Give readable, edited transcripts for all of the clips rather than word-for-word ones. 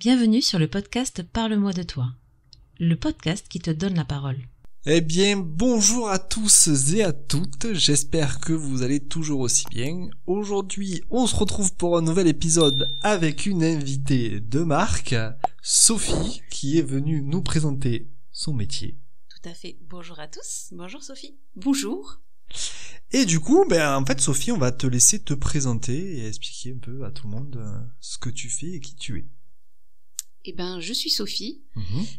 Bienvenue sur le podcast Parle-moi de toi, le podcast qui te donne la parole. Eh bien, bonjour à tous et à toutes, j'espère que vous allez toujours aussi bien. Aujourd'hui, on se retrouve pour un nouvel épisode avec une invitée de marque, Sophie, qui est venue nous présenter son métier. Tout à fait. Bonjour à tous. Bonjour Sophie. Bonjour. Et du coup, en fait, Sophie, on va te laisser te présenter et expliquer un peu à tout le monde ce que tu fais et qui tu es. Je suis Sophie.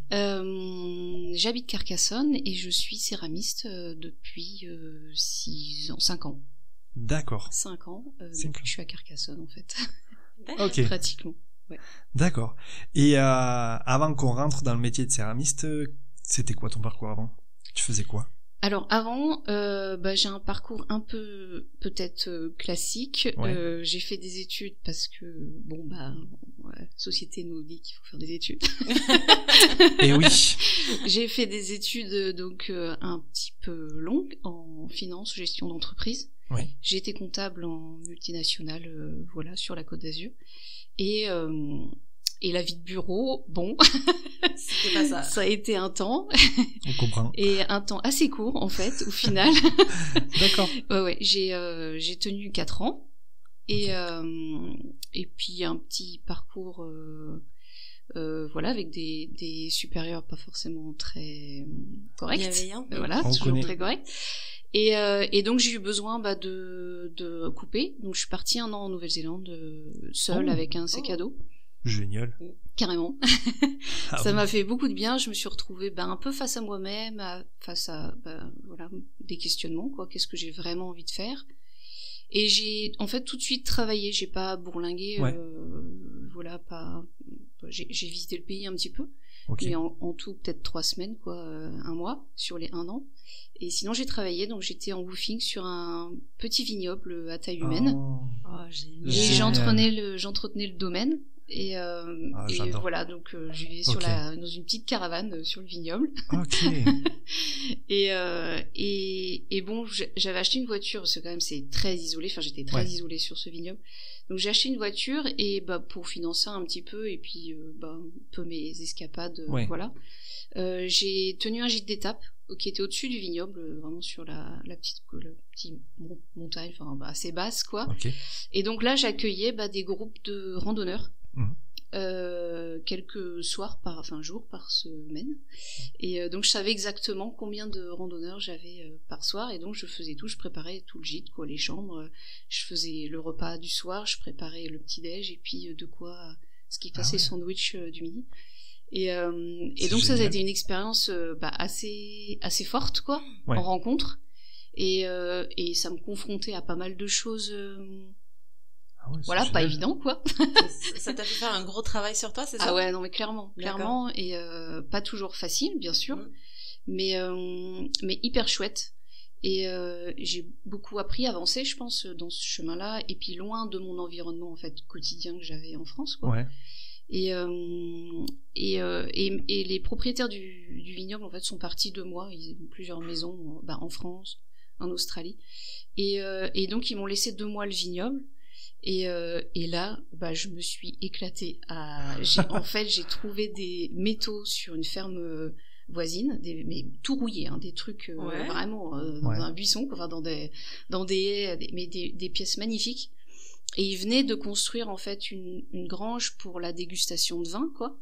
J'habite Carcassonne et je suis céramiste depuis 5 ans. D'accord. 5 ans. Donc je suis à Carcassonne en fait. Ok. Pratiquement. Ouais. D'accord. Et avant qu'on rentre dans le métier de céramiste, c'était quoi ton parcours avant ? Tu faisais quoi ? Alors avant, j'ai un parcours un peu peut-être classique. Ouais. J'ai fait des études parce que la société nous dit qu'il faut faire des études. Et oui. J'ai fait des études un petit peu longues en finance, gestion d'entreprise. Oui. J'ai été comptable en multinationale, sur la Côte d'Azur. Et la vie de bureau, C'était pas ça. Ça a été un temps. On comprend. Et un temps assez court, en fait, au final. D'accord. Ouais, j'ai tenu 4 ans. Okay. Et puis un petit parcours, avec des supérieurs pas forcément très corrects. Bienveillants. Toujours très corrects. Et donc j'ai eu besoin de couper. Donc je suis partie 1 an en Nouvelle-Zélande seule avec un sac à dos. Génial. Carrément. Ça m'a fait beaucoup de bien. Je me suis retrouvée un peu face à moi-même, face à des questionnements, quoi. Qu'est-ce que j'ai vraiment envie de faire ? Et j'ai en fait tout de suite travaillé. J'ai pas bourlingué. Ouais. J'ai visité le pays un petit peu. Okay. Mais en tout peut-être 3 semaines, 1 mois sur les 1 an. Et sinon j'ai travaillé, donc j'étais en woofing sur un petit vignoble à taille humaine. Génial. Et j'entretenais le domaine. Et j'adore. voilà, donc je vivais dans une petite caravane sur le vignoble. Ok. J'avais acheté une voiture parce que quand même c'est très isolé. Enfin, j'étais très isolée sur ce vignoble. Donc j'ai acheté une voiture et pour financer un petit peu et puis un peu mes escapades. Voilà. J'ai tenu un gîte d'étape qui était au-dessus du vignoble, vraiment sur la petite montagne, assez basse, quoi. Okay. Et donc là, j'accueillais des groupes de randonneurs. Quelques jours par semaine. Et donc je savais exactement combien de randonneurs j'avais par soir, et donc je faisais tout, je préparais tout le gîte, les chambres, je faisais le repas du soir, je préparais le petit-déj, et puis ce qui passait sandwich du midi. Et donc ça a été une expérience assez forte, quoi, en rencontre. Et ça me confrontait à pas mal de choses... pas évident, quoi. Ça t'a fait faire un gros travail sur toi, c'est ça ? Ah ouais, non, mais clairement, et pas toujours facile, bien sûr, mais hyper chouette. Et j'ai beaucoup appris, avancé, je pense, dans ce chemin-là, et puis loin de mon environnement en fait quotidien que j'avais en France, quoi. Ouais. Et les propriétaires du vignoble en fait sont partis de moi. Ils ont plusieurs maisons en France, en Australie, et donc ils m'ont laissé 2 mois le vignoble. Et là, je me suis éclatée. J'ai trouvé des métaux sur une ferme voisine, mais tout rouillé, des trucs vraiment dans un buisson, dans des haies, mais des pièces magnifiques. Et ils venaient de construire en fait une grange pour la dégustation de vin, quoi.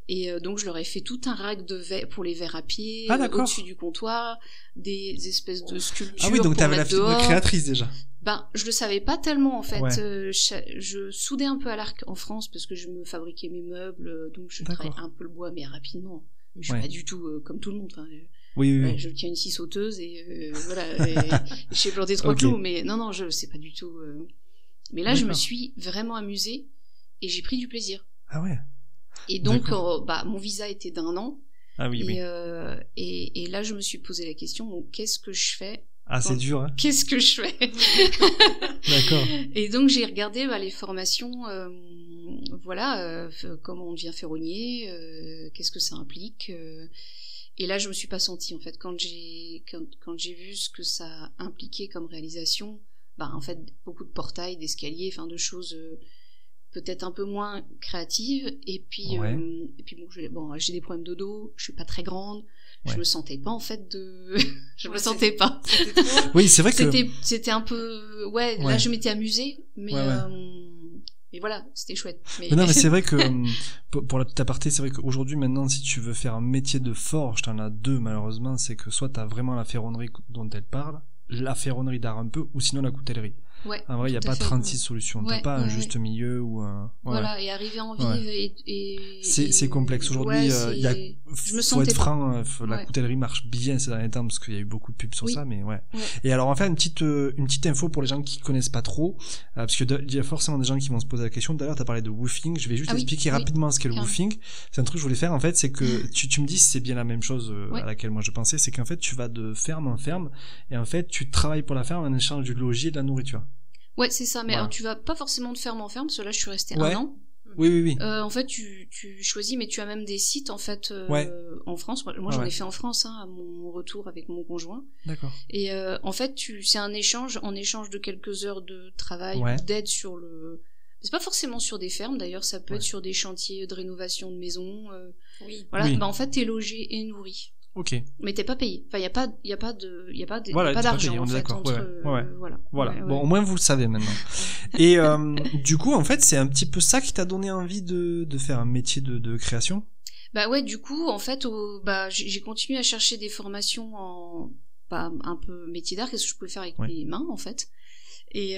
Et donc je leur ai fait tout un rack de verres pour les verres à pied, au-dessus du comptoir, des espèces de sculptures. Ah oui, donc t'avais la fibre créatrice déjà. Je le savais pas tellement en fait. Je soudais un peu à l'arc en France parce que je me fabriquais mes meubles, donc je travaillais un peu le bois, mais rapidement. Je suis pas du tout comme tout le monde. Oui. Je tiens une scie sauteuse et j'ai planté 3 clous, mais non, je sais pas du tout. Mais là, je me suis vraiment amusée et j'ai pris du plaisir. Ah ouais. Et donc, mon visa était d'1 an. Ah oui, et là, je me suis posé la question, qu'est-ce que je fais ? C'est dur, hein. Qu'est-ce que je fais ? D'accord. Et donc, j'ai regardé les formations, comment on devient ferronnier, qu'est-ce que ça implique. Et là, je me suis pas sentie, en fait. Quand j'ai vu ce que ça impliquait comme réalisation, en fait, beaucoup de portails, d'escaliers, de choses peut-être un peu moins créative, et puis j'ai des problèmes de dos, je suis pas très grande, je me sentais pas en fait je me sentais pas. Oui, c'est vrai que c'était un peu là je m'étais amusée, mais et voilà, c'était chouette. Mais non, mais c'est vrai que pour la petite aparté, c'est vrai qu'aujourd'hui maintenant, si tu veux faire un métier de forge, t'en as deux malheureusement, c'est que soit t'as vraiment la ferronnerie dont elle parle, la ferronnerie d'art un peu, ou sinon la coutellerie. Ouais, en vrai, il n'y a pas 36 solutions. T'as pas un juste milieu ou un... Voilà, et arriver à en vivre c'est complexe. Aujourd'hui, faut être franc, la coutellerie marche bien ces derniers temps parce qu'il y a eu beaucoup de pubs sur ça, mais Et alors, on va faire une petite info pour les gens qui connaissent pas trop, parce que il y a forcément des gens qui vont se poser la question. D'ailleurs, t'as parlé de woofing. Je vais juste expliquer rapidement ce qu'est le woofing. C'est un truc que je voulais faire, en fait, c'est que tu me dis si c'est bien la même chose à laquelle moi je pensais, c'est qu'en fait, tu vas de ferme en ferme, et en fait, tu travailles pour la ferme en échange du logis et de la nourriture. Ouais, c'est ça, mais alors tu vas pas forcément de ferme en ferme, parce que là je suis restée 1 an. Oui. En fait, tu choisis, mais tu as même des sites en fait en France. Moi, j'en ai fait en France à mon retour avec mon conjoint. D'accord. Et en fait, c'est un échange de quelques heures de travail, d'aide sur le. C'est pas forcément sur des fermes, d'ailleurs, ça peut être sur des chantiers de rénovation de maisons. Voilà, en fait, t'es logé et nourri. Ok. Mais t'es pas payé. Enfin, y a pas d'argent payé, on en est fait d'accord. entre. Voilà. Bon, au moins vous le savez maintenant. Et du coup, en fait, c'est un petit peu ça qui t'a donné envie de faire un métier de création. Bah ouais, du coup, en fait, j'ai continué à chercher des formations un peu métier d'art, qu'est-ce que je pouvais faire avec mes mains en fait. Et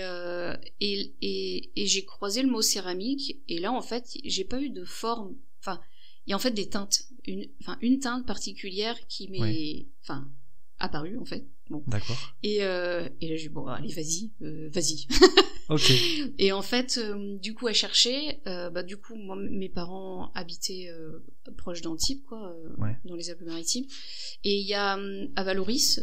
j'ai croisé le mot céramique, et là en fait, j'ai pas eu de forme. Enfin, il y a en fait des teintes, une teinte particulière qui m'est apparue en fait. Bon. D'accord. Et là j'ai dit bon allez vas-y. Ok. Et en fait du coup à chercher, du coup moi mes parents habitaient proche d'Antibes dans les Alpes-Maritimes, et il y a à Valoris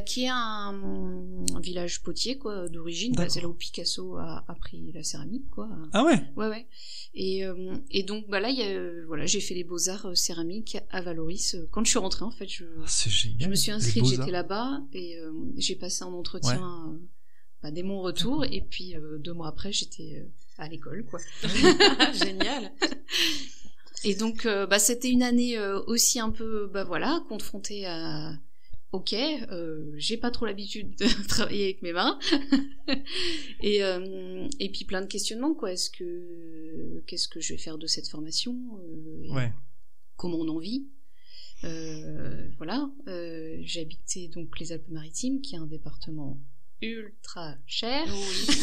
qui est un village potier d'origine, c'est là où Picasso a appris la céramique Ah ouais. Ouais. Et donc là il y a j'ai fait les beaux-arts céramiques à Valoris quand je suis rentrée en fait. C'est génial. Je me suis inscrite, j'étais là-bas, et j'ai passé un entretien dès mon retour, et puis 2 mois après j'étais à l'école Génial. Et donc c'était une année aussi un peu confrontée à j'ai pas trop l'habitude de travailler avec mes mains et puis plein de questionnements qu'est-ce que je vais faire de cette formation, comment on en vit. J'habitais donc les Alpes-Maritimes, qui est un département ultra cher. Oui,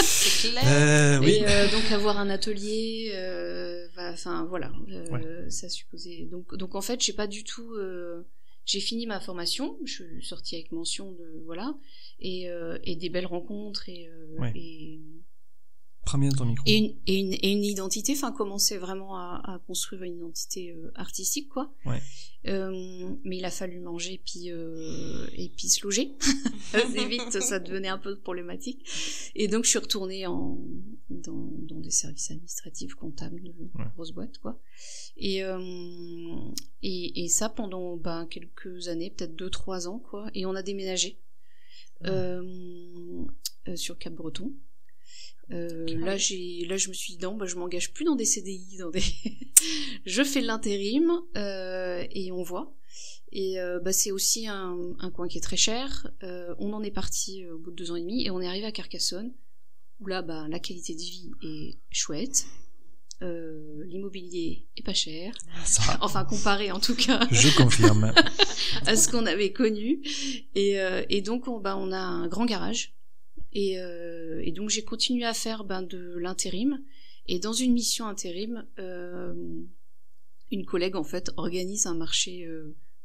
c'est clair. Oui. Et donc avoir un atelier, ça supposait. Donc en fait, j'ai pas du tout. J'ai fini ma formation, je suis sortie avec mention et des belles rencontres et Prends bien ton micro. Et une identité, commencer vraiment à construire une identité artistique, mais il a fallu manger et puis se loger. Assez vite, ça devenait un peu problématique. Et donc je suis retournée dans des services administratifs comptables de grosses boîtes, Et ça pendant quelques années, peut-être 2-3 ans, Et on a déménagé sur Cap-Breton. Là je me suis dit non, je m'engage plus dans des CDI, je fais de l'intérim et on voit. Et c'est aussi un coin qui est très cher. On en est parti au bout de 2 ans et demi, et on est arrivé à Carcassonne, où là la qualité de vie est chouette. L'immobilier est pas cher, enfin comparé en tout cas je confirme à ce qu'on avait connu, et donc on a un grand garage. Et donc j'ai continué à faire de l'intérim, et dans une mission intérim, une collègue en fait organise un marché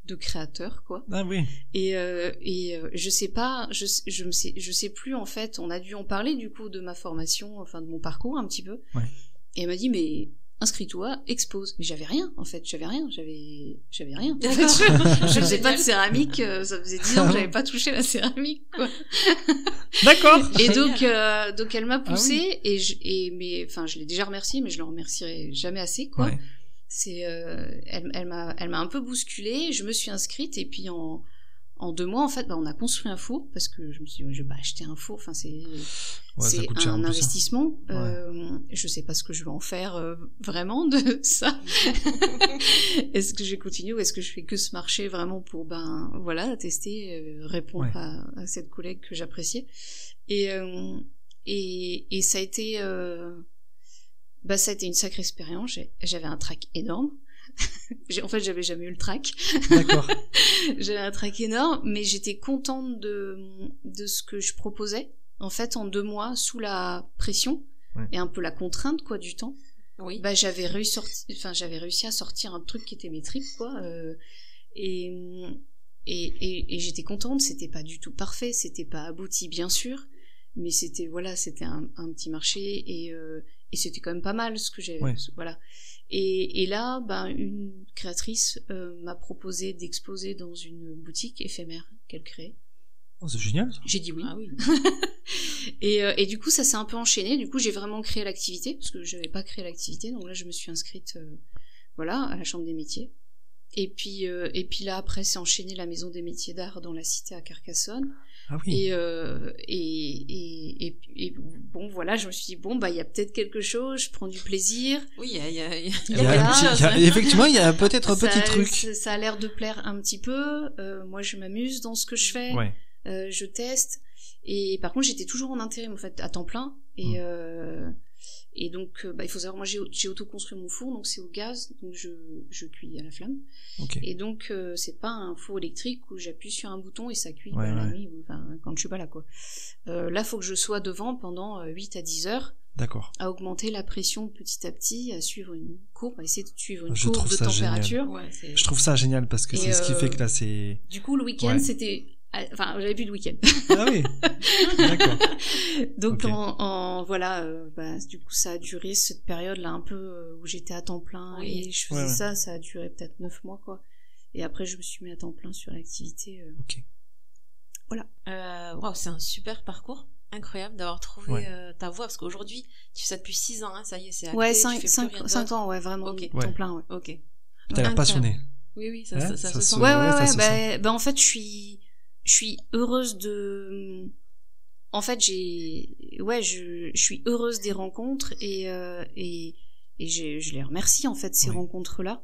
de créateurs, Ah oui. Et je sais pas, je sais plus en fait. On a dû en parler du coup de ma formation, de mon parcours un petit peu. Et elle m'a dit mais inscris-toi, expose. Mais j'avais rien en fait, j'avais rien. En fait, je faisais pas de céramique, ça faisait 10 ans que j'avais pas touché la céramique, D'accord. Et donc elle m'a poussée, je l'ai déjà remerciée, mais je le remercierai jamais assez, C'est elle m'a un peu bousculée, je me suis inscrite, et puis en en 2 mois, en fait, on a construit un four parce que je me suis dit, je vais pas acheter un four. Enfin, c'est ça coûte cher en un plus, investissement. Je sais pas ce que je vais en faire vraiment de ça. Est-ce que je vais continuer ou est-ce que je fais que ce marché vraiment pour tester, répondre à cette collègue que j'appréciais. Et ça a été une sacrée expérience. J'avais un trac énorme. En fait, j'avais jamais eu le trac. D'accord. J'avais un trac énorme, mais j'étais contente de ce que je proposais. En fait, en 2 mois, sous la pression et un peu la contrainte, quoi, du temps. Oui. J'avais réussi à sortir un truc qui était mes tripes, quoi. Et j'étais contente. C'était pas du tout parfait, c'était pas abouti, bien sûr, mais c'était un petit marché et c'était quand même pas mal ce que j'ai. Voilà. Et là, une créatrice m'a proposé d'exposer dans une boutique éphémère qu'elle crée. Oh, c'est génial. J'ai dit oui. Ah oui. Et du coup, ça s'est un peu enchaîné. Du coup, j'ai vraiment créé l'activité parce que j'avais pas créé l'activité. Donc là, je me suis inscrite, à la Chambre des métiers. Et puis là, après, c'est enchaîné la Maison des métiers d'art dans la cité à Carcassonne. Ah oui. Et bon, voilà, je me suis dit, il y a peut-être quelque chose, je prends du plaisir. Oui, effectivement, il y a peut-être un petit truc. Ça a l'air de plaire un petit peu. Moi, je m'amuse dans ce que je fais. Ouais. Je teste. Et par contre, j'étais toujours en intérim, en fait, à temps plein. Et donc, il faut savoir, moi, j'ai auto-construit mon four, donc c'est au gaz, donc je cuis à la flamme. Okay. Et donc, c'est pas un four électrique où j'appuie sur un bouton et ça cuit la nuit, quand je suis pas là, quoi. Là, faut que je sois devant pendant 8 à 10 heures. D'accord. À augmenter la pression petit à petit, à suivre une courbe, à essayer de suivre une courbe de température. Je trouve ça génial parce que c'est ce qui fait que là, c'est... Du coup, le week-end, c'était... Enfin, j'avais plus de week-end. Ah oui. D'accord. Donc du coup ça a duré cette période là un peu où j'étais à temps plein et je faisais ça a duré peut-être 9 mois, quoi. Et après je me suis mis à temps plein sur l'activité. OK. Voilà. C'est un super parcours. Incroyable d'avoir trouvé ta voie, parce qu'aujourd'hui tu fais ça depuis 6 ans, hein, ça y est, c'est acté. Ouais, 5 ans, vraiment. Okay. Temps plein, ouais. OK. T'as l'air passionné. Oui, ça se sent. Ouais, en fait je suis heureuse de... En fait, je suis heureuse des rencontres et je les remercie, en fait, ces rencontres-là,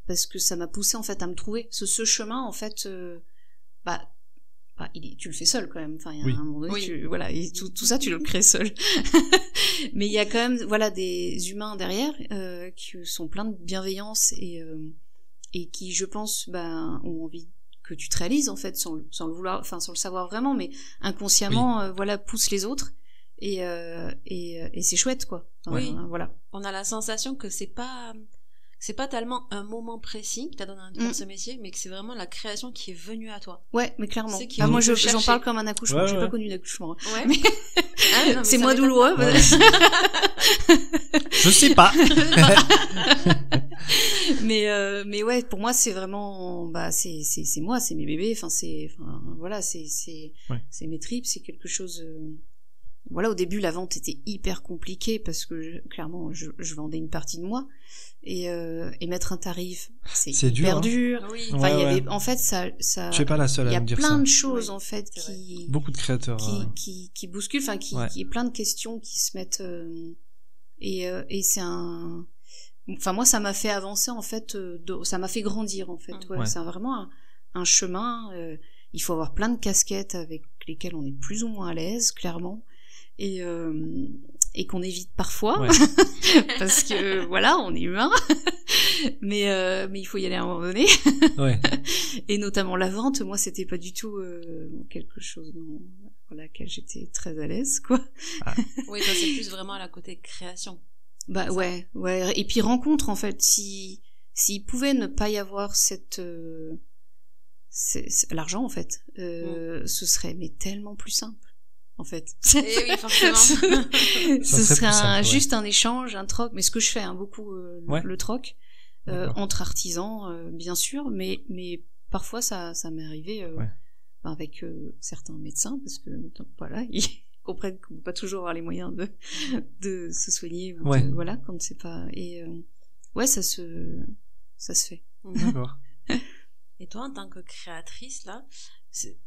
parce que ça m'a poussée, en fait, à me trouver. Ce chemin, en fait, tu le fais seul, quand même. Enfin, il y a un moment donné, et tout ça, tu le crées seul. Mais il y a quand même, des humains derrière, qui sont pleins de bienveillance et qui, je pense, ont envie que tu te réalises, en fait, sans le vouloir, enfin sans le savoir vraiment, mais inconsciemment pousse les autres et c'est chouette, quoi. Voilà. On a la sensation que c'est pas tellement un moment précis qui t'a donné envie de faire ce métier, mais que c'est vraiment la création qui est venue à toi. Ouais, mais clairement. Moi j'en parle comme un accouchement. J'ai pas connu d'accouchement. Ouais. Mais c'est moins douloureux. Ouais. Je sais pas. mais ouais, pour moi c'est vraiment c'est moi, c'est mes bébés, c'est mes tripes, c'est quelque chose. Au début la vente était hyper compliquée parce que clairement je vendais une partie de moi et mettre un tarif c'est hyper dur. Oui. Enfin il y avait en fait ça je suis pas la seule à me dire ça. Il y a plein de choses en fait qui beaucoup de créateurs qui bousculent, qui plein de questions qui se mettent et c'est un... Enfin, moi, ça m'a fait avancer, en fait, ça m'a fait grandir, en fait. C'est vraiment un chemin. Il faut avoir plein de casquettes avec lesquelles on est plus ou moins à l'aise, clairement. Et qu'on évite parfois. Parce que, on est humain. mais il faut y aller à un moment donné. Et notamment la vente, moi, c'était pas du tout quelque chose dans laquelle j'étais très à l'aise, quoi. Ah. Oui, toi, c'est plus vraiment à la côté création. Ouais. Et puis rencontre, en fait, s'il pouvait ne pas y avoir l'argent, en fait, ce serait tellement plus simple, en fait. Et oui, forcément. Ce serait juste un échange, un troc, mais ce que je fais, beaucoup, le troc, entre artisans, bien sûr, mais parfois ça m'est arrivé, avec certains médecins, parce que, ils comprennent qu'on peut pas toujours avoir les moyens de se soigner quand c'est pas ça se fait. D'accord. Et toi, en tant que créatrice, là,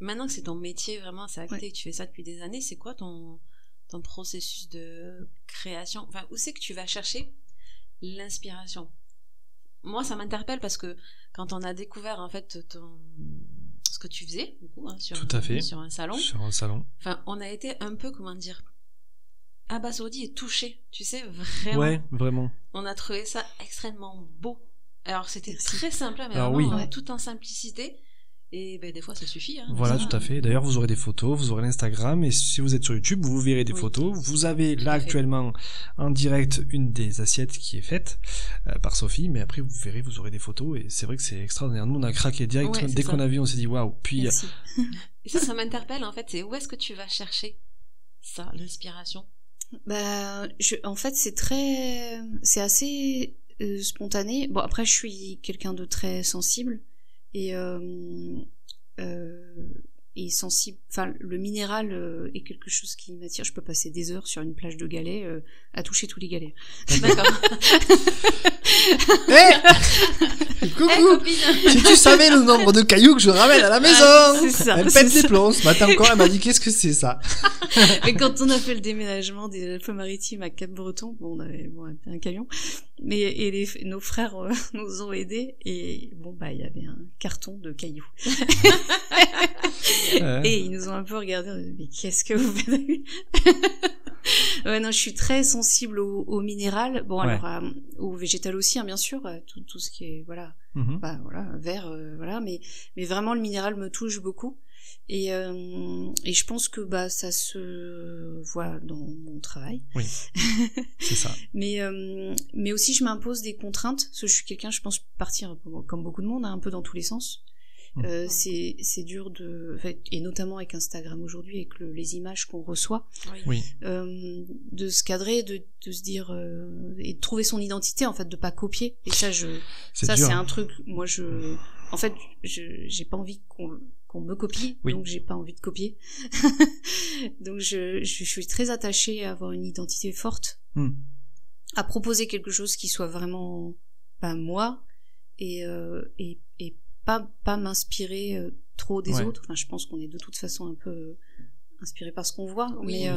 maintenant que c'est ton métier, vraiment, c'est acté, que tu fais ça depuis des années, c'est quoi ton processus de création? Enfin, où c'est que tu vas chercher l'inspiration? Moi, ça m'interpelle parce que quand on a découvert, en fait, ce que tu faisais, du coup, Tout à fait. sur un salon. Sur un salon. Enfin, on a été un peu, comment dire, abasourdi et touché, tu sais, vraiment. Ouais, vraiment. On a trouvé ça extrêmement beau. Alors, c'était très simple, mais Alors, vraiment, tout en simplicité. Et ben, des fois, ça suffit. Hein, voilà, tout à fait. D'ailleurs, vous aurez des photos, vous aurez l'Instagram, et si vous êtes sur YouTube, vous verrez des photos. Vous avez là actuellement en direct une des assiettes qui est faite par Sophie, mais après vous verrez, vous aurez des photos, et c'est vrai que c'est extraordinaire. Nous, on a craqué direct dès qu'on a vu, on s'est dit waouh. Puis et ça m'interpelle en fait. C'est où est-ce que tu vas chercher ça, l'inspiration? Bah, en fait, c'est assez spontané. Bon, après, je suis quelqu'un de très sensible. Et sensible, enfin le minéral est quelque chose qui m'attire. Je peux passer des heures sur une plage de galets à toucher tous les galets. D'accord. Coucou. Si tu savais le nombre de cailloux que je ramène à la maison. C'est ça, elle pète les plombs. Ce matin encore, elle m'a dit qu'est-ce que c'est ça. Mais quand on a fait le déménagement des Alpes-Maritimes à Cap-Breton, bon, on avait un camion, mais nos frères nous ont aidés, et bon bah il y avait un carton de cailloux. Et ils nous ont un peu regardé, mais qu'est-ce que vous faites? Ouais, non, je suis très sensible au minéral. Bon, alors au végétal aussi, hein, bien sûr, tout ce qui est voilà, bah voilà, vert, voilà, mais vraiment le minéral me touche beaucoup. Et je pense que bah ça se voit dans mon travail. Oui, c'est ça. Mais aussi je m'impose des contraintes, parce que je suis quelqu'un, je pense, partir comme beaucoup de monde, hein, un peu dans tous les sens. C'est dur et notamment avec Instagram aujourd'hui, avec les images qu'on reçoit, de se cadrer, de se dire et de trouver son identité, en fait, de pas copier. Et ça c'est un truc, moi en fait j'ai pas envie qu'on me copie, donc j'ai pas envie de copier. Donc je suis très attachée à avoir une identité forte, à proposer quelque chose qui soit vraiment moi, et pas m'inspirer trop des autres. Enfin, je pense qu'on est de toute façon un peu inspiré par ce qu'on voit,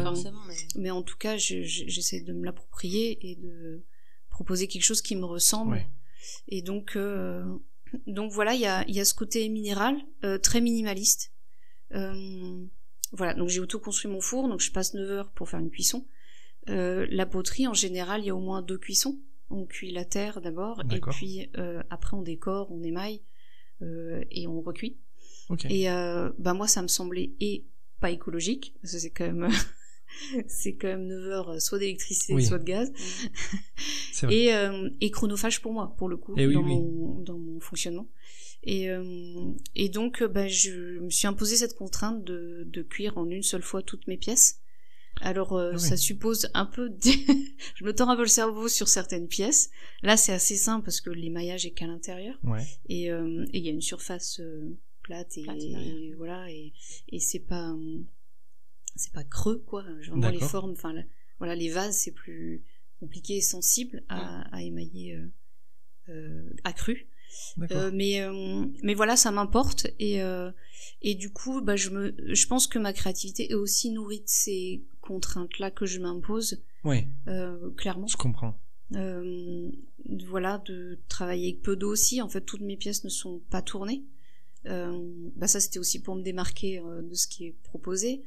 forcément, mais en tout cas j'essaie de me l'approprier et de proposer quelque chose qui me ressemble. Et donc voilà, il y a ce côté minéral, très minimaliste. Voilà, donc j'ai auto-construit mon four, donc je passe 9 heures pour faire une cuisson. La poterie, en général, il y a au moins 2 cuissons. On cuit la terre d'abord, et puis après on décore, on émaille, et on recuit. Et moi ça me semblait pas écologique, parce que c'est quand même c'est quand même 9 heures soit d'électricité soit de gaz. C'est vrai. Et chronophage pour moi, pour le coup, dans mon fonctionnement. Et donc je me suis imposé cette contrainte de cuire en une seule fois toutes mes pièces. Alors ça suppose un peu je me tords un peu le cerveau sur certaines pièces. Là c'est assez simple parce que l'émaillage est qu'à l'intérieur, et il y a une surface plate et voilà, et c'est pas creux, quoi. Vraiment les formes, enfin voilà, les vases c'est plus compliqué et sensible à émailler accru. Mais voilà, ça m'importe, et du coup je pense que ma créativité est aussi nourrie de ces contraintes là que je m'impose. Clairement, je comprends. Voilà, de travailler avec peu d'eau aussi. En fait, toutes mes pièces ne sont pas tournées. Ça c'était aussi pour me démarquer de ce qui est proposé.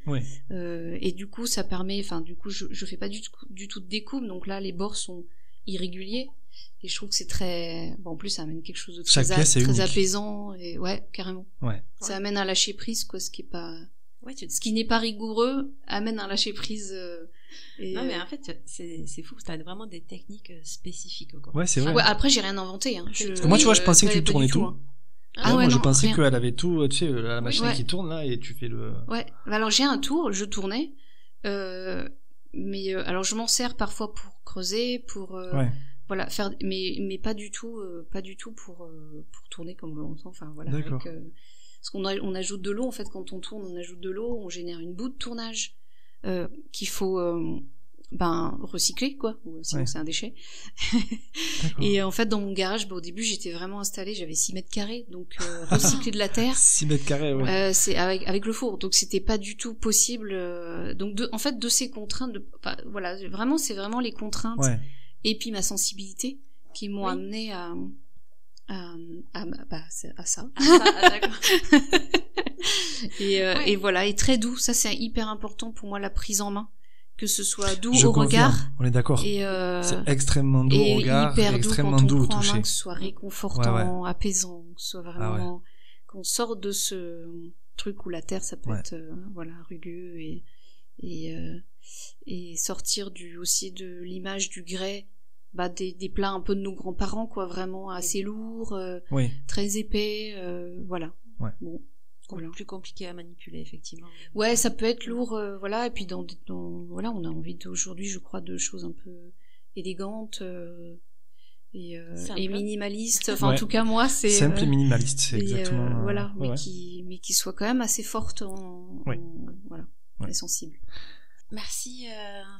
Et du coup ça permet, je fais pas du tout de découpe, donc là les bords sont irréguliers, et je trouve que c'est très en plus ça amène quelque chose de très apaisant, et carrément ça amène à lâcher prise, quoi, ce qui est pas ce qui n'est pas rigoureux amène à lâcher prise. Non, mais en fait c'est fou, t'as vraiment des techniques spécifiques, quoi. C'est vrai. Après j'ai rien inventé, hein. Parce que moi tu vois, je pensais que tu tournais tout, hein. Moi je pensais rien. qu'elle avait tout, tu sais, la machine qui tourne là, et tu fais le... Alors j'ai un tour, je tournais, mais alors je m'en sers parfois pour creuser, pour voilà, faire, mais pas du tout pour tourner comme on l'entend, enfin voilà. Parce qu'on ajoute de l'eau, en fait, quand on tourne, on ajoute de l'eau, on génère une boue de tournage qu'il faut recycler quoi, ou sinon c'est un déchet. Et en fait dans mon garage, au début j'étais vraiment installée, j'avais 6 mètres carrés, donc recycler de la terre 6 mètres carrés, c'est avec le four, donc c'était pas du tout possible, donc de ces contraintes vraiment c'est vraiment les contraintes et puis ma sensibilité qui m'ont amené à ça. D'accord. Et voilà, et très doux, ça c'est hyper important pour moi, la prise en main, que ce soit doux Je au confirme. regard. On est d'accord. Et c'est extrêmement doux au regard, hyper extrêmement doux doux au quand on prend en toucher. main, que ce soit réconfortant, apaisant, que ce soit vraiment qu'on sorte de ce truc où la terre ça peut être rugueux et sortir aussi de l'image du grès, des plats un peu de nos grands-parents quoi, vraiment assez lourds, très épais, voilà. Bon. Voilà. Plus compliqué à manipuler effectivement. Ouais, ça peut être lourd, et puis on a envie aujourd'hui, je crois, de choses un peu élégantes et minimalistes. Enfin, en tout cas, moi, c'est simple et minimaliste, c'est exactement. mais qui soit quand même assez forte et sensible. Merci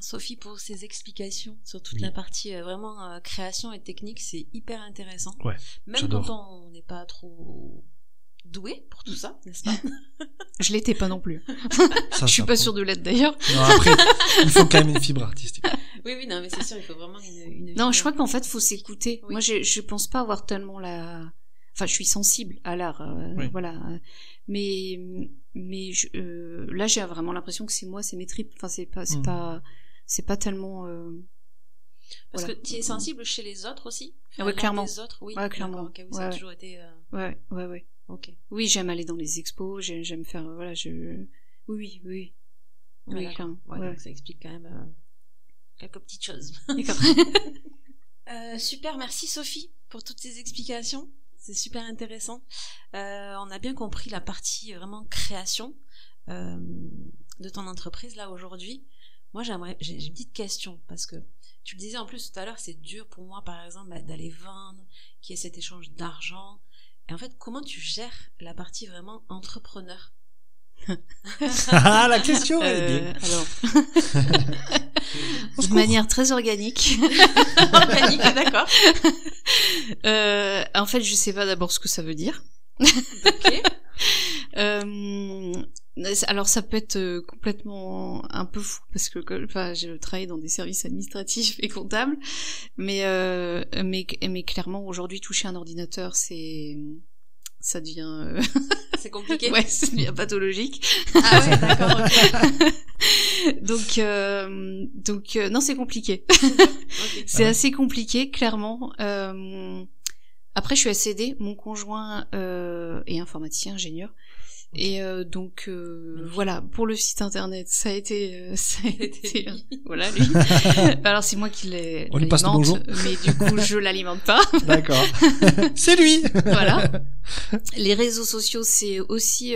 Sophie pour ces explications sur toute la partie vraiment création et technique, c'est hyper intéressant. Ouais, même quand on n'est pas trop doué pour tout ça, n'est-ce pas? Je l'étais pas non plus. Je suis pas sûre de l'être d'ailleurs. Non, après, il faut quand même une fibre artistique. Oui, non, mais c'est sûr, il faut vraiment une non, je crois qu'en fait, faut s'écouter. Oui. Moi, je pense pas avoir tellement enfin, je suis sensible à l'art, voilà. Mais là, j'ai vraiment l'impression que c'est moi, c'est mes tripes. Enfin, c'est pas tellement. Parce que tu es sensible chez les autres aussi. Ouais, clairement. Les autres, oui. Ouais, clairement. Okay, ça a toujours été. Ouais. Ok. Oui, j'aime aller dans les expos, j'aime faire, oui. Oui, clairement. Donc ça explique quand même quelques petites choses. D'accord. Super, merci Sophie pour toutes ces explications. C'est super intéressant. On a bien compris la partie vraiment création de ton entreprise là aujourd'hui. Moi, j'ai une petite question parce que tu le disais en plus tout à l'heure, c'est dur pour moi par exemple d'aller vendre, qu'il y ait cet échange d'argent. Et en fait, comment tu gères la partie vraiment entrepreneur? La question est bien. Alors, de manière très organique. Organique, d'accord. En fait, je sais pas d'abord ce que ça veut dire. Ok. Alors ça peut être complètement un peu fou parce que je travaille dans des services administratifs et comptables, mais clairement aujourd'hui toucher un ordinateur ça devient c'est compliqué. Ouais, ça devient pathologique. Ah ouais, d'accord. Donc non, c'est compliqué. Okay. C'est assez compliqué clairement. Après, je suis assez aidée. Mon conjoint est informaticien, ingénieur. Et donc voilà, pour le site internet, ça a été voilà lui. Alors c'est moi qui l'alimente, mais du coup je l'alimente pas. D'accord. C'est lui. Voilà. Les réseaux sociaux, c'est aussi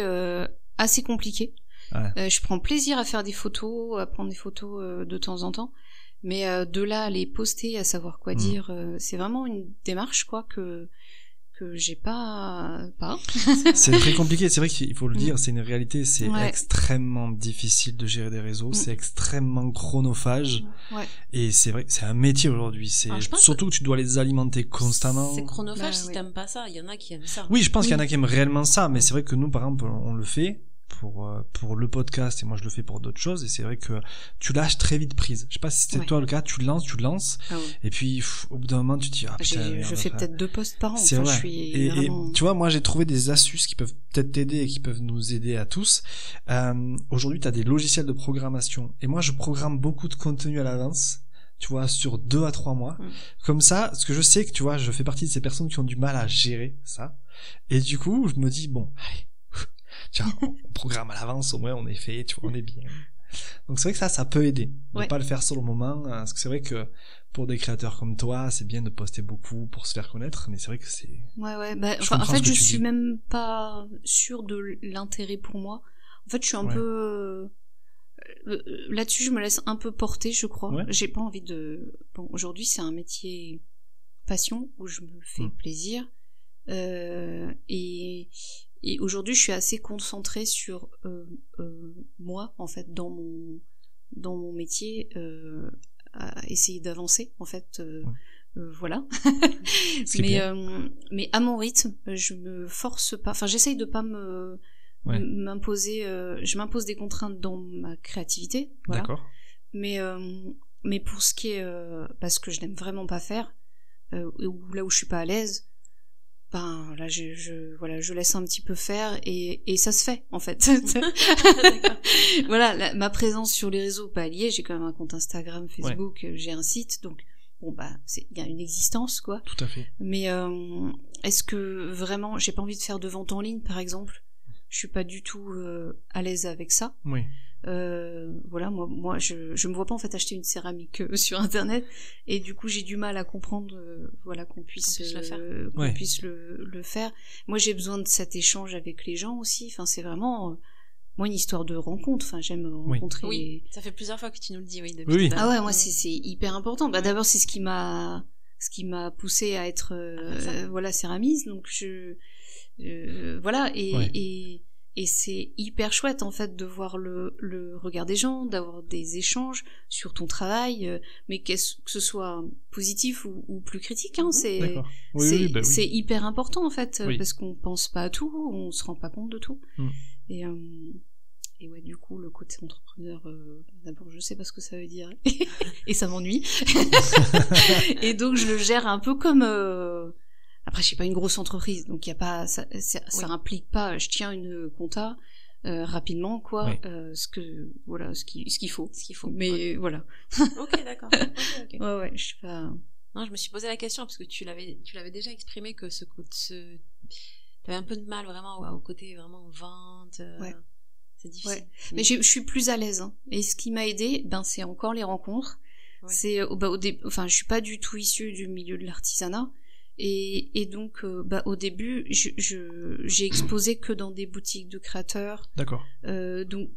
assez compliqué. Ouais. Je prends plaisir à faire des photos, à prendre des photos de temps en temps, mais de là à les poster, à savoir quoi dire, c'est vraiment une démarche quoi que j'ai pas. C'est très compliqué, c'est vrai qu'il faut le dire, c'est une réalité, c'est extrêmement difficile de gérer des réseaux, c'est extrêmement chronophage, et c'est vrai que c'est un métier aujourd'hui, surtout que tu dois les alimenter constamment. C'est chronophage si t'aimes pas ça, il y en a qui aiment ça. Oui, je pense qu'il y en a qui aiment réellement ça, mais c'est vrai que nous, par exemple, on le fait pour le podcast et moi je le fais pour d'autres choses, et c'est vrai que tu lâches très vite prise. Je sais pas si c'était toi le cas, tu lances et puis au bout d'un moment tu te dis je fais peut-être 2 posts par an. C'est vrai. Et tu vois, moi j'ai trouvé des astuces qui peuvent peut-être t'aider et qui peuvent nous aider à tous. Aujourd'hui tu as des logiciels de programmation et moi je programme beaucoup de contenu à l'avance, tu vois, sur 2 à 3 mois. Comme ça, ce que je sais que tu vois, je fais partie de ces personnes qui ont du mal à gérer ça, et du coup je me dis bon, allez, tiens, on programme à l'avance, au moins on est fait, tu vois, on est bien. Donc c'est vrai que ça peut aider de pas le faire sur le moment, parce que c'est vrai que pour des créateurs comme toi, c'est bien de poster beaucoup pour se faire connaître, mais c'est vrai que c'est... en fait, je suis même pas sûre de l'intérêt pour moi. En fait, je suis un peu... là-dessus, je me laisse un peu porter, je crois. J'ai pas envie de... Bon, aujourd'hui, c'est un métier passion, où je me fais plaisir. Et aujourd'hui, je suis assez concentrée sur moi, en fait, dans dans mon métier à essayer d'avancer en fait. Voilà. Mais à mon rythme, je me force pas. Enfin, j'essaye de pas m'imposer. Je m'impose des contraintes dans ma créativité. Voilà. D'accord. Mais pour ce qui est parce que je n'aime vraiment pas faire, ou là où je suis pas à l'aise, ben là je laisse un petit peu faire et ça se fait en fait. Voilà, ma présence sur les réseaux pas liée, j'ai quand même un compte Instagram, Facebook, j'ai un site, donc bon bah il y a une existence quoi. Tout à fait. Mais est-ce que vraiment j'ai pas envie de faire de vente en ligne par exemple? Je suis pas du tout à l'aise avec ça. Oui. Voilà, moi je me vois pas en fait acheter une céramique sur internet et du coup j'ai du mal à comprendre voilà qu'on puisse le faire. Moi j'ai besoin de cet échange avec les gens aussi, enfin c'est vraiment moi une histoire de rencontre, enfin j'aime rencontrer. Oui, ça fait plusieurs fois que tu nous le dis depuis. Oui. Ah ouais, moi c'est hyper important. Bah d'abord c'est ce qui m'a poussé à être voilà céramiste, donc voilà et c'est hyper chouette en fait de voir le regard des gens, d'avoir des échanges sur ton travail, mais que ce soit positif ou plus critique, hein, c'est hyper important en fait, parce qu'on pense pas à tout, on se rend pas compte de tout. Et ouais, du coup le côté entrepreneur, d'abord je sais pas ce que ça veut dire et ça m'ennuie. Et donc je le gère un peu comme après, je suis pas une grosse entreprise, donc il y a pas, ça implique pas, je tiens une compta, rapidement, quoi, ce qu'il faut. Mais voilà. Ok, d'accord. Okay. Ouais, je suis pas. Non, je me suis posé la question parce que tu l'avais déjà exprimé que t'avais un peu de mal vraiment au côté vraiment vente. C'est difficile. Ouais. Mais je suis plus à l'aise, hein. Et ce qui m'a aidé, c'est encore les rencontres. Ouais. C'est, enfin, je suis pas du tout issue du milieu de l'artisanat. Et donc au début j'ai exposé que dans des boutiques de créateurs. D'accord. Donc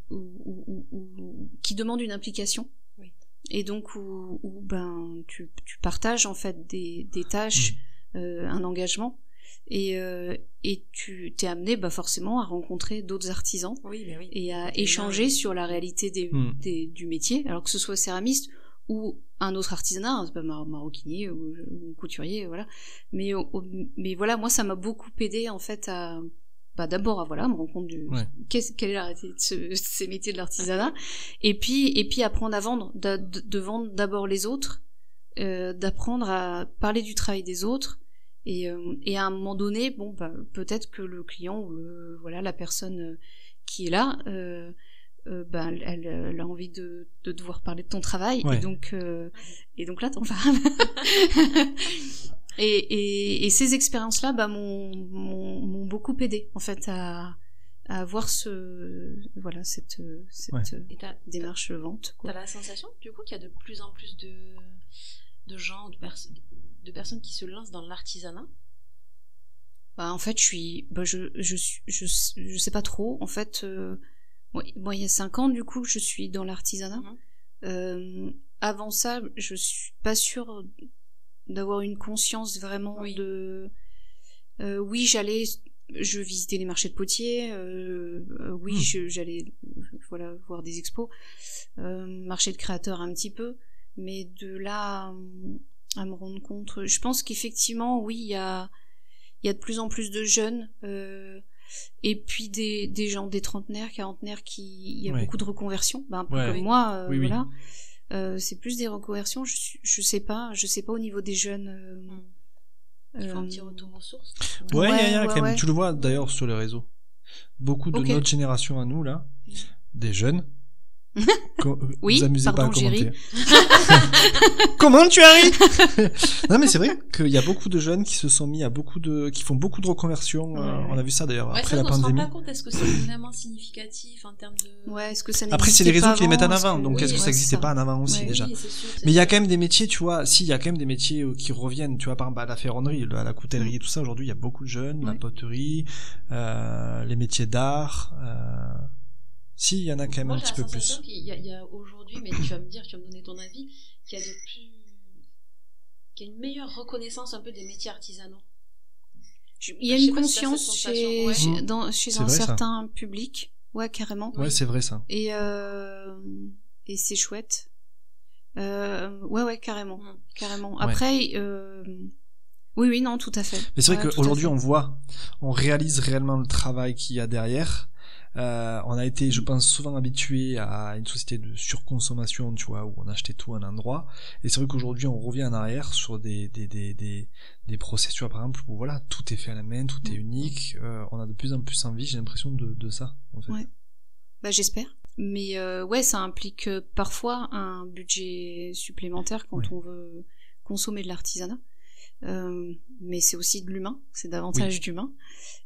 qui demandent une implication. Oui. Et donc où tu partages en fait des tâches, un engagement et tu t'es amené forcément à rencontrer d'autres artisans et à échanger sur la réalité du métier, alors que ce soit céramiste ou un autre artisanat, c'est pas maroquinier ou couturier, voilà. Mais voilà, moi ça m'a beaucoup aidé en fait à d'abord à me rendre compte quelle est la réalité de ces métiers de l'artisanat, et puis apprendre à vendre, de vendre d'abord les autres, d'apprendre à parler du travail des autres, et à un moment donné, peut-être que le client ou la personne qui est là, elle a envie de devoir parler de ton travail, et donc là t'en parles. et ces expériences là m'ont beaucoup aidé en fait à avoir cette démarche vente, quoi. T'as la sensation du coup qu'il y a de plus en plus de gens, de personnes qui se lancent dans l'artisanat? En fait je sais pas trop en fait. Moi, il y a 5 ans, du coup, je suis dans l'artisanat. Avant ça, je suis pas sûre d'avoir une conscience vraiment de... je visitais les marchés de potiers, j'allais voir des expos, marché de créateurs un petit peu, mais de là à me rendre compte... Je pense qu'effectivement, oui, il y a de plus en plus de jeunes... et puis des gens, des trentenaires, quarantenaires, il y a beaucoup de reconversions, un peu comme moi, voilà. C'est plus des reconversions, je sais pas au niveau des jeunes. Ils font un petit retour aux sources. Ouais, il y a quand même. Tu le vois d'ailleurs sur les réseaux. Beaucoup de notre génération à nous là, des jeunes. Vous amusez pas à commenter. Comment tu arrives? Non mais c'est vrai qu'il y a beaucoup de jeunes qui se sont mis qui font beaucoup de reconversions. On a vu ça d'ailleurs après la pandémie. On se rend pas compte, est-ce que c'est vraiment significatif en termes de... est-ce que ça après c'est les réseaux qui les mettent en avant, donc est-ce que ça n'existait pas en avant aussi déjà? C'est sûr, mais il y a quand même des métiers, tu vois, il y a quand même des métiers qui reviennent, tu vois, par exemple à la ferronnerie, à la coutellerie et tout ça, aujourd'hui il y a beaucoup de jeunes, la poterie, les métiers d'art, si, il y en a quand même un petit peu plus. Moi, j'ai la sensation qu'il y a aujourd'hui, mais tu vas me donner ton avis, qu'il y a une meilleure reconnaissance un peu des métiers artisanaux. Il y a une conscience chez un certain public, carrément. Ouais, c'est vrai ça. Et c'est chouette. Ouais, carrément. Carrément. Ouais. Après, oui, non, tout à fait. Mais c'est vrai Ouais, qu'aujourd'hui, on réalise réellement le travail qu'il y a derrière. On a été, je pense, souvent habitué à une société de surconsommation, tu vois, où on achetait tout à un endroit. Et c'est vrai qu'aujourd'hui, on revient en arrière sur des process, tu vois, par exemple, où voilà, tout est fait à la main, tout est unique. On a de plus en plus envie, j'ai l'impression, de ça, en fait. Ouais. Bah, j'espère. Mais ouais, ça implique parfois un budget supplémentaire quand on veut consommer de l'artisanat. Mais c'est aussi de l'humain, c'est davantage d'humain.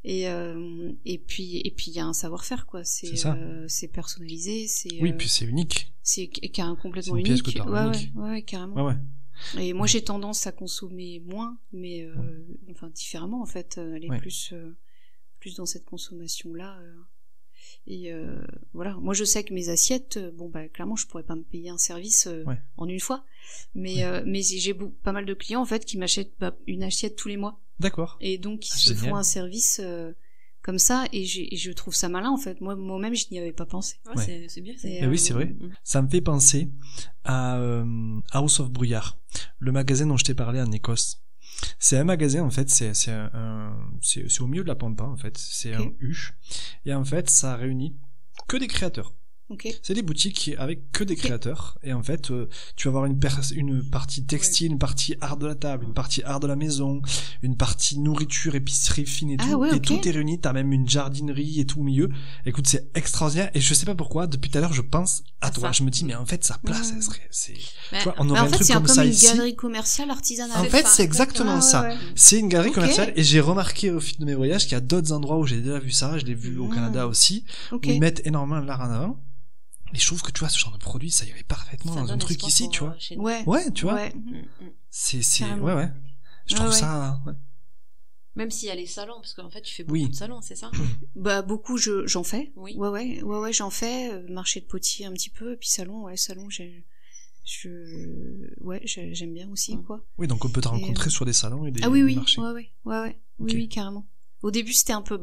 Et puis il y a un savoir-faire, quoi. C'est personnalisé, Oui, puis c'est unique. C'est complètement unique. C'est une pièce que t'as unique. Ouais, carrément. Ouais. Et moi, j'ai tendance à consommer moins, mais enfin différemment en fait, aller plus dans cette consommation-là. Et voilà, moi je sais que mes assiettes, clairement je pourrais pas me payer un service en une fois, mais j'ai pas mal de clients en fait qui m'achètent une assiette tous les mois. D'accord. Et donc ils se font un service comme ça, et je trouve ça malin en fait. Moi-même je n'y avais pas pensé. Ouais. C'est bien. Et oui, c'est vrai. Ça me fait penser à House of Brouillard, le magasin dont je t'ai parlé en Écosse. C'est un magasin, en fait, c'est au milieu de la pampa, en fait. C'est un U. Et en fait, ça réunit que des créateurs. Okay. C'est des boutiques avec que des créateurs. Et en fait, tu vas avoir une partie textile, une partie art de la table, une partie art de la maison, une partie nourriture, épicerie fine et tout. Et tout est réuni. T'as même une jardinerie et tout au milieu. Écoute, c'est extraordinaire. Et je sais pas pourquoi, depuis tout à l'heure, je pense à toi. Je me dis, mais en fait, sa place, elle serait, tu vois, on aurait un truc comme ça ici. C'est comme une galerie commerciale artisanale. En fait, c'est exactement ça. Ouais. C'est une galerie commerciale. Et j'ai remarqué au fil de mes voyages qu'il y a d'autres endroits où j'ai déjà vu ça. Je l'ai vu au Canada aussi. Où ils mettent énormément l'art en avant. Et je trouve que tu vois, ce genre de produit, ça y avait parfaitement dans un truc ici, tu vois. Ouais, tu vois. C'est, ouais. Je trouve ça, Même s'il y a les salons, parce qu'en fait, tu fais beaucoup de salons, c'est ça? Beaucoup, j'en fais. Oui. Ouais, j'en fais. Marché de potier un petit peu, et puis salon, j'aime bien aussi, quoi. Oui, donc on peut te rencontrer sur des salons et des marchés. Oui, carrément. Au début, c'était un peu,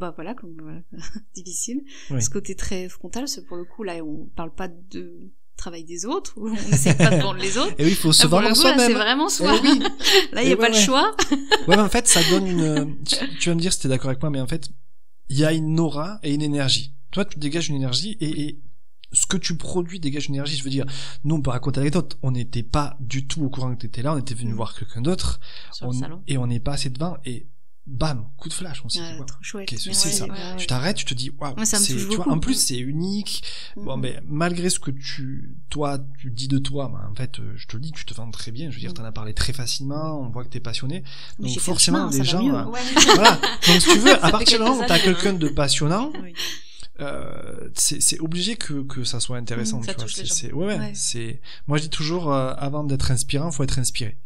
difficile. Ce côté très frontal, c'est pour le coup, là, on parle pas de travail des autres, on essaie pas de vendre les autres. Et oui, il faut se vendre soi-même. C'est vraiment soi. Là, il y a pas le choix. Ouais, mais en fait, ça donne tu vas me dire si t'es d'accord avec moi, mais en fait, il y a une aura et une énergie. Toi, tu dégages une énergie et ce que tu produis dégage une énergie. Je veux dire, nous, on peut raconter l'anecdote. On n'était pas du tout au courant que t'étais là. On était venu voir quelqu'un d'autre. Sur le salon. Et on n'est pas assez devant et bam, coup de flash, on s'est dit, trop chouette. Qu'est-ce que c'est ça? Tu t'arrêtes, tu te dis, waouh, tu vois, en plus, c'est unique. Bon, mais malgré ce que tu dis de toi, en fait, je te le dis, tu te vends très bien. Je veux dire, t'en as parlé très facilement, on voit que t'es passionné. Donc, forcément, les gens, voilà. Donc, si tu veux, à partir du moment où t'as quelqu'un de passionnant, c'est obligé que ça soit intéressant, tu vois. C'est, moi, je dis toujours, avant d'être inspirant, faut être inspiré.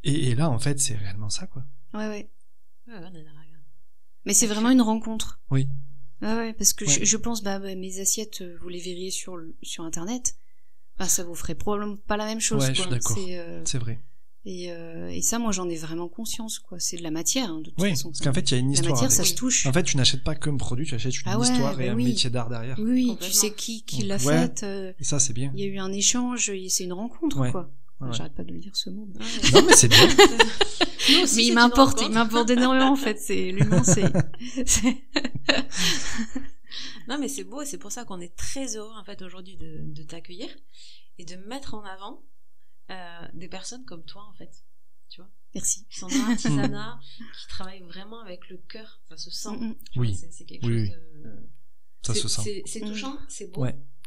Et là, en fait, c'est réellement ça, quoi. Ouais. Mais c'est vraiment une rencontre. Oui. Ouais, parce que je pense, mes assiettes, vous les verriez sur internet, ça vous ferait probablement pas la même chose. Ouais, je suis d'accord. C'est vrai. Et ça, moi, j'en ai vraiment conscience, quoi. C'est de la matière, de toute façon. Parce qu'en fait, il y a une histoire. La matière, ça se touche. En fait, tu n'achètes pas qu'un produit, tu achètes une histoire et un métier d'art derrière. Oui, tu sais qui l'a faite. Et ça, c'est bien. Il y a eu un échange, c'est une rencontre, quoi. J'arrête pas de le dire ce mot. Non, mais c'est bien. Mais il m'importe énormément, en fait. C'est l'humain, Non, mais c'est beau, et c'est pour ça qu'on est très heureux, en fait, aujourd'hui de t'accueillir et de mettre en avant des personnes comme toi, en fait. Tu vois? Merci. Qui sont dans l'artisanat, qui travaillent vraiment avec le cœur. Ça se sent. Oui. C'est quelque chose de... Ça se sent. C'est touchant, c'est beau.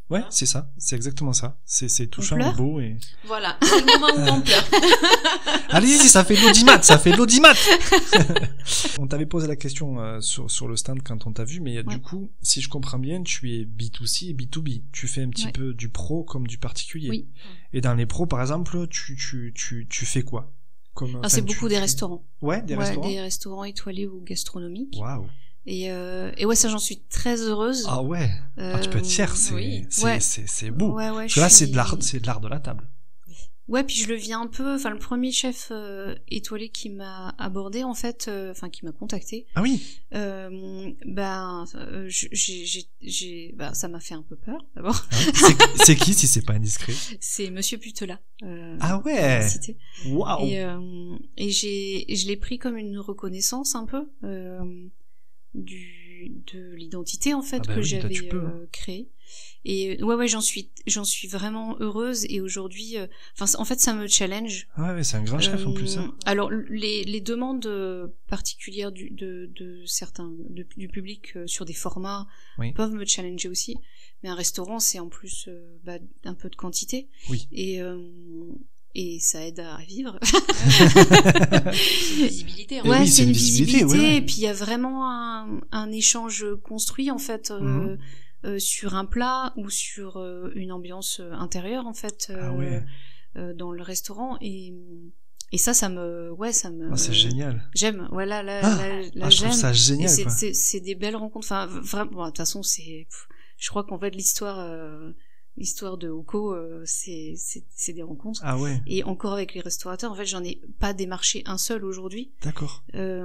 Ouais, c'est ça, c'est exactement ça. C'est touchant et beau et... Voilà, c'est le moment où on pleure. Allez, ça fait de l'audimat. On t'avait posé la question sur le stand quand on t'a vu, mais du coup, si je comprends bien, tu es B2C et B2B. Tu fais un petit peu du pro comme du particulier. Oui. Et dans les pros, par exemple, tu fais quoi? C'est beaucoup des restaurants. Ouais, des restaurants. Des restaurants étoilés ou gastronomiques. Waouh. Et ça, j'en suis très heureuse. Ah ouais. Tu peux être fière, c'est beau. Ouais, parce que là, c'est de l'art de la table. Ouais, puis je le vis un peu. Enfin, le premier chef étoilé qui m'a abordé, en fait, qui m'a contacté. Ah oui. Ça m'a fait un peu peur d'abord. Ah oui. C'est qui si c'est pas indiscret? C'est Monsieur Putela. Ah ouais. Waouh. Et je l'ai pris comme une reconnaissance un peu de l'identité en fait que j'avais créée. Et ouais, j'en suis vraiment heureuse. Et aujourd'hui, en fait, ça me challenge. Ouais, c'est un grand chef en plus. Hein. Alors, les demandes particulières du public sur des formats peuvent me challenger aussi. Mais un restaurant, c'est en plus un peu de quantité. Oui. Et ça aide à vivre. C'est une visibilité. Ouais, oui, c'est une visibilité. Ouais. Et puis il y a vraiment un échange construit en fait. Sur un plat ou sur une ambiance intérieure en fait dans le restaurant et ça me c'est génial. J'aime voilà je j'aime. trouve ça génial C'est des belles rencontres, enfin vraiment de toute façon je crois qu'en fait l'histoire de Oko, c'est des rencontres. Ah ouais. Et encore avec les restaurateurs, en fait, j'en ai pas démarché un seul aujourd'hui. D'accord. Et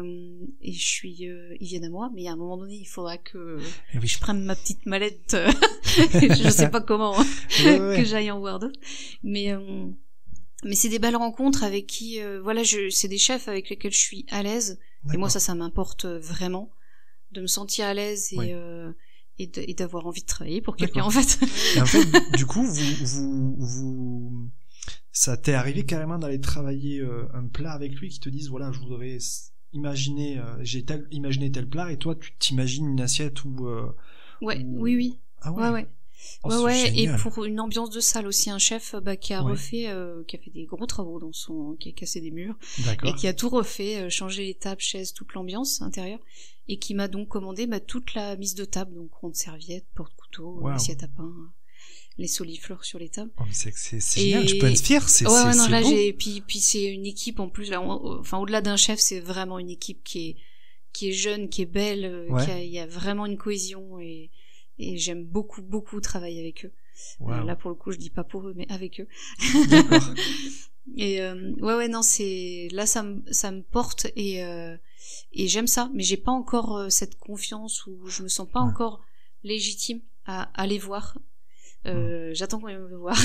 ils viennent à moi, mais à un moment donné, il faudra que je prenne ma petite mallette, je sais pas comment, que j'aille en voir d'autres. Mais c'est des belles rencontres avec qui, c'est des chefs avec lesquels je suis à l'aise. D'accord. Et moi, ça m'importe vraiment de me sentir à l'aise et d'avoir envie de travailler pour quelqu'un en fait. Et en fait, du coup, vous, ça t'est arrivé carrément d'aller travailler un plat avec lui qui te dise voilà, je voudrais imaginer, imaginé tel plat et toi tu t'imagines une assiette ou oui. Ah ouais. Ouais. Oh, et pour une ambiance de salle aussi, un chef qui a refait, qui a fait des gros travaux qui a cassé des murs. D'accord. Et qui a tout refait, changé les tables, chaises, toute l'ambiance intérieure, et qui m'a donc commandé toute la mise de table, donc ronde serviette, porte-couteau, assiette à pain, les soliflores sur les tables. Oh, mais c'est génial, je peux être fier, c'est beau. Puis c'est une équipe en plus là, au-delà d'un chef, c'est vraiment une équipe qui est jeune, qui est belle, il y a vraiment une cohésion et j'aime beaucoup travailler avec eux. Wow. Là pour le coup je dis pas pour eux mais avec eux. D'accord. Et là ça me porte et j'aime ça, mais j'ai pas encore cette confiance où je me sens pas encore légitime à aller voir. J'attends qu'on vienne me voir.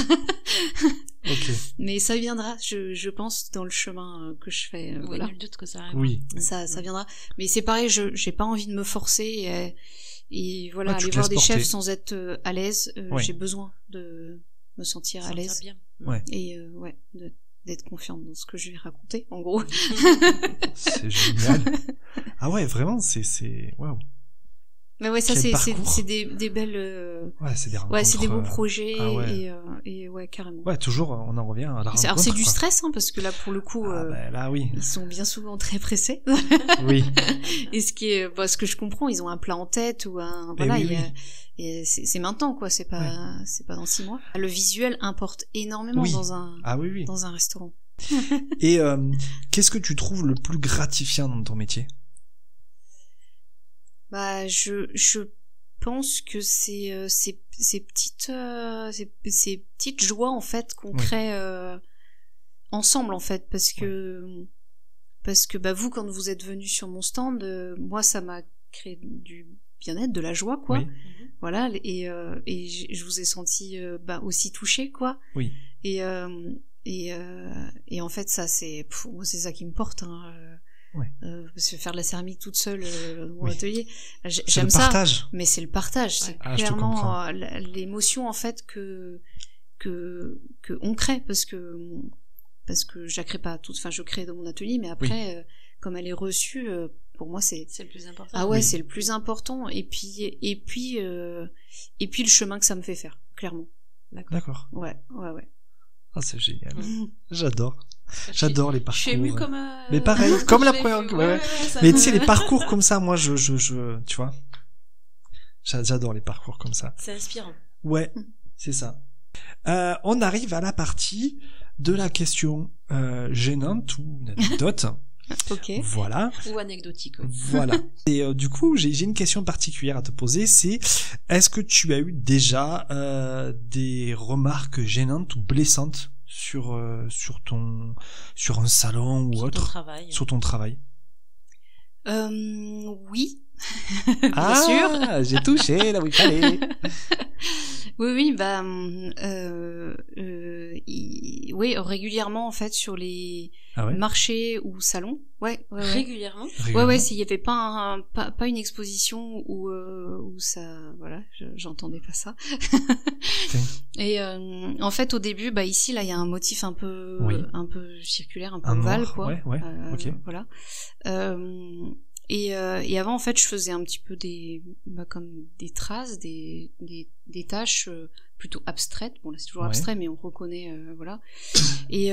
Okay. Mais ça viendra, je pense, dans le chemin que je fais. Oui, nul doute que ça arrive. Oui. Ça viendra. Mais c'est pareil, j'ai pas envie de me forcer et voilà, aller voir des chefs sans être à l'aise, j'ai besoin de me sentir à l'aise bien. Et d'être confiante dans ce que je vais raconter en gros. C'est génial. Ah ouais, vraiment, c'est waouh. Mais ouais, ça c'est des belles c'est des rencontres. Ouais, c'est des beaux projets et ouais, carrément. Ouais, toujours on en revient à la rencontre. Alors c'est du stress hein, parce que là pour le coup là oui. Ils sont bien souvent très pressés. Oui. Et ce que je comprends, ils ont un plat en tête ou et c'est maintenant quoi, c'est pas dans 6 mois. Le visuel importe énormément dans un restaurant. Et qu'est-ce que tu trouves le plus gratifiant dans ton métier? Je pense que c'est ces petites joies en fait qu'on crée ensemble en fait parce que vous quand vous êtes venu sur mon stand, moi ça m'a créé du bien-être, de la joie quoi. Oui. Voilà et je vous ai senti aussi touché quoi. Oui. Et en fait ça c'est ça qui me porte hein. Parce que faire de la céramique toute seule dans mon atelier, j'aime ça, mais c'est le partage, c'est clairement l'émotion en fait que on crée parce que je la crée pas toute, je crée dans mon atelier, mais après comme elle est reçue, pour moi c'est le plus important. Ah ouais, c'est le plus important et puis le chemin que ça me fait faire, clairement. D'accord. Ouais. Ah, c'est génial. J'adore les parcours. Je suis émue comme mais pareil, comme la première. Mais tu sais, les parcours comme ça, moi, tu vois. J'adore les parcours comme ça. C'est inspirant. Ouais, c'est ça. On arrive à la partie de la question gênante ou une anecdote. Ok. Voilà. Ou anecdotique. Voilà. Et du coup, j'ai une question particulière à te poser, c'est est-ce que tu as eu déjà des remarques gênantes ou blessantes sur un salon ou Sur ton autre, travail. sur ton travail? Oui. Ah, sûr. j'ai touché là où il fallait. Oui, bah, oui, régulièrement en fait sur les Ah ouais? marchés ou salons. Ouais. Régulièrement. Ouais, s'il y avait pas pas une exposition où ça, voilà, j'entendais pas ça. Et en fait, au début, bah ici, là, il y a un motif un peu circulaire, un peu ovale, noir, quoi. ouais, ok. Voilà. Et avant, en fait, je faisais un petit peu comme des traces, des tâches plutôt abstraites. Bon, là, c'est toujours abstrait, mais on reconnaît, voilà. Et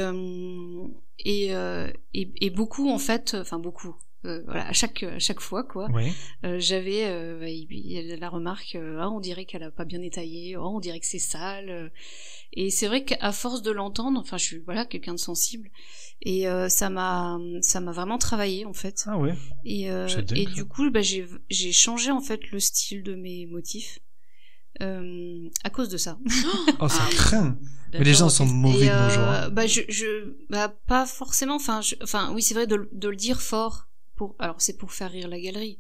beaucoup, en fait, enfin beaucoup. Voilà, à chaque fois, quoi. Ouais. J'avais il y a la remarque, on dirait qu'elle a pas bien étaillé, on dirait que c'est sale. Et c'est vrai qu'à force de l'entendre, enfin, je suis quelqu'un de sensible, et ça m'a vraiment travaillé en fait. Ah ouais. Et du coup, j'ai changé en fait le style de mes motifs à cause de ça. Oh, ça craint. Mais les gens sont mauvais de nos jours. Pas forcément. Enfin, oui, c'est vrai de le dire fort. Alors c'est pour faire rire la galerie.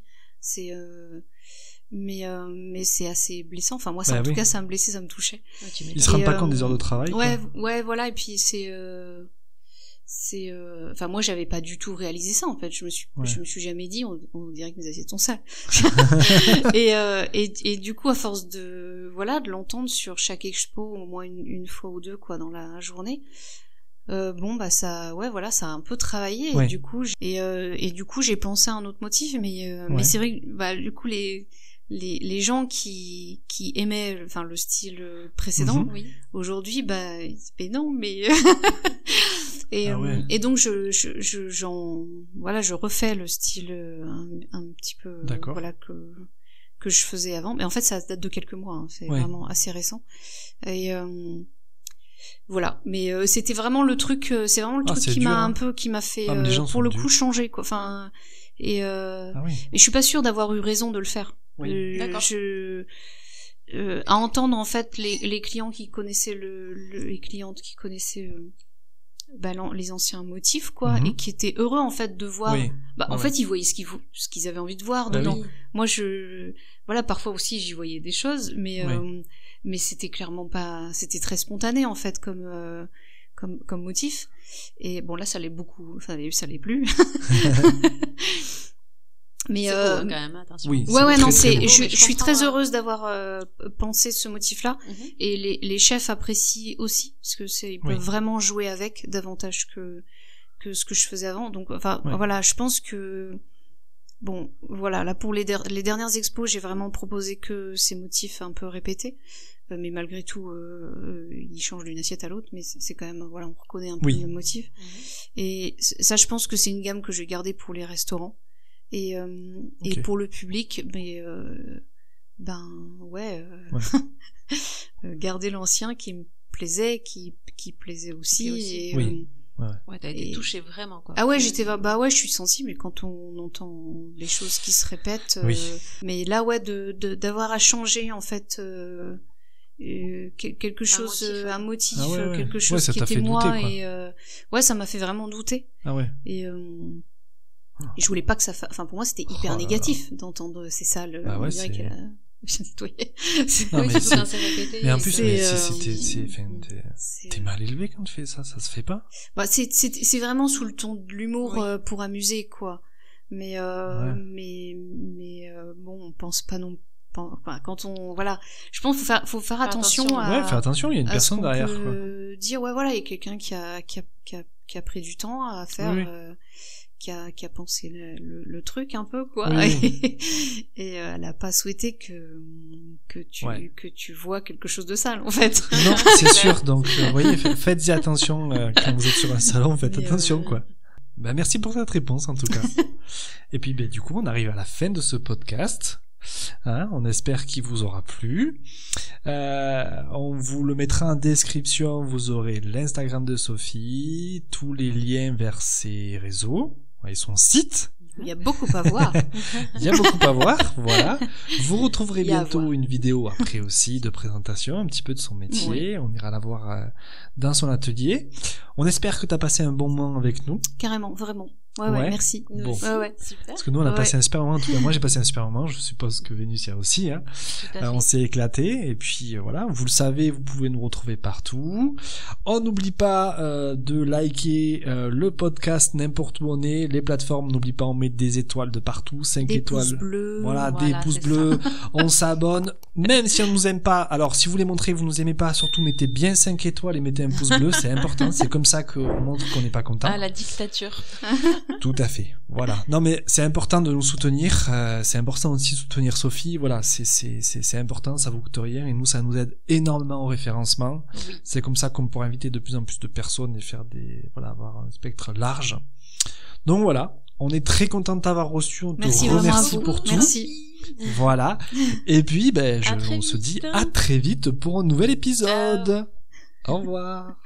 Mais c'est assez blessant. Enfin, moi, en tout cas, ça me blessait, ça me touchait. Ils se rendent pas compte des heures de travail. Ouais, voilà. Et puis enfin, moi, j'avais pas du tout réalisé ça, en fait. Je me suis jamais dit, on dirait que mes assiettes sont sales. et du coup, à force de l'entendre sur chaque expo, au moins une fois ou deux, quoi, dans la journée, ça a un peu travaillé. Ouais. Et du coup, j'ai pensé à un autre motif, mais c'est vrai que, du coup, les gens qui aimaient le style précédent, aujourd'hui, mais non, mais et donc je refais le style un petit peu que je faisais avant, mais en fait ça date de quelques mois, hein, c'est vraiment assez récent. Et voilà, mais c'était vraiment le truc, c'est vraiment le truc qui m'a qui m'a fait pour le coup changer, quoi. Enfin, mais je suis pas sûre d'avoir eu raison de le faire. D'accord. À entendre en fait les clients qui connaissaient les clientes qui connaissaient les anciens motifs, quoi, et qui étaient heureux en fait de voir. En fait, ils voyaient ce qu'ils avaient envie de voir dedans. Moi, parfois aussi j'y voyais des choses, mais c'était clairement pas, c'était très spontané en fait comme motif. Et bon, là ça l'est beaucoup, ça l'est plus. Mais c'est beau, quand même, attention. Oui, non, je suis très heureuse d'avoir pensé ce motif-là, et les chefs apprécient aussi, parce que ils peuvent vraiment jouer avec davantage que ce que je faisais avant. Donc voilà, je pense que là pour les dernières expos, j'ai vraiment proposé que ces motifs un peu répétés, mais malgré tout ils changent d'une assiette à l'autre, mais c'est quand même, on reconnaît un peu le même motif. Et ça, je pense que c'est une gamme que je vais garder pour les restaurants. Et pour le public, mais garder l'ancien qui me plaisait, qui plaisait aussi. T'as été touchée vraiment, quoi. Ah ouais, je suis sensible, et quand on entend les choses qui se répètent, mais là, d'avoir à changer en fait quelque chose, un motif, quelque chose qui était moi, douter, et ça m'a fait vraiment douter. Ah ouais. Et je voulais pas que ça pour moi c'était hyper négatif d'entendre ces salles, on dirait qu'elle a bien nettoyé. Mais en plus, t'es mal élevé quand tu fais ça se fait pas. C'est vraiment sous le ton de l'humour, pour amuser, quoi. Mais on pense pas non. Quand on je pense faut faire attention à. Faire attention, il y a une personne derrière, quoi. Dire il y a quelqu'un qui a pris du temps à faire. Qui a pensé le truc un peu, quoi. Et elle a pas souhaité que tu vois quelque chose de sale, en fait. Non, c'est sûr. Donc vous voyez, faites-y attention quand vous êtes sur un salon, faites attention, quoi. Merci pour cette réponse, en tout cas. Et puis du coup, on arrive à la fin de ce podcast. On espère qu'il vous aura plu. On vous le mettra en description. Vous aurez l'Instagram de Sophie, tous les liens vers ses réseaux et son site. Il y a beaucoup à voir. Il y a beaucoup à voir, voilà. Vous retrouverez Il y a à bientôt voir. une vidéo après aussi de présentation, un petit peu de son métier. On ira la voir dans son atelier. On espère que tu as passé un bon moment avec nous. Carrément, vraiment. Ouais. Ouais, merci. Nous Bon. aussi, Ouais. super. Parce que nous, on a Ouais. passé un super moment. En tout cas, moi, j'ai passé un super moment. Je suppose que Vénusia aussi. Hein. Tout à On fait. s'est éclaté. Et puis, voilà. Vous le savez, vous pouvez nous retrouver partout. On n'oublie pas de liker le podcast n'importe où on est. Les plateformes, n'oublie pas, on met des étoiles de partout. 5 Des étoiles. pouces bleus. Voilà, des Voilà, pouces c'est bleus, on s'abonne, même si on nous aime pas. Alors, si vous voulez montrer que vous nous aimez pas, surtout mettez bien 5 étoiles et mettez un pouce bleu, c'est important, c'est comme ça qu'on montre qu'on n'est pas content. Ah, la dictature. Tout à fait, voilà. Non mais c'est important de nous soutenir, c'est important aussi de soutenir Sophie, voilà, c'est important, ça vous coûte rien et nous ça nous aide énormément au référencement. Oui. C'est comme ça qu'on pourra inviter de plus en plus de personnes et faire avoir un spectre large. Donc voilà. On est très content de t'avoir reçu, on te Merci vraiment à remercie vous. pour tout. Merci. Voilà. Et puis, À très on se vite. dit à très vite pour un nouvel épisode. Au revoir.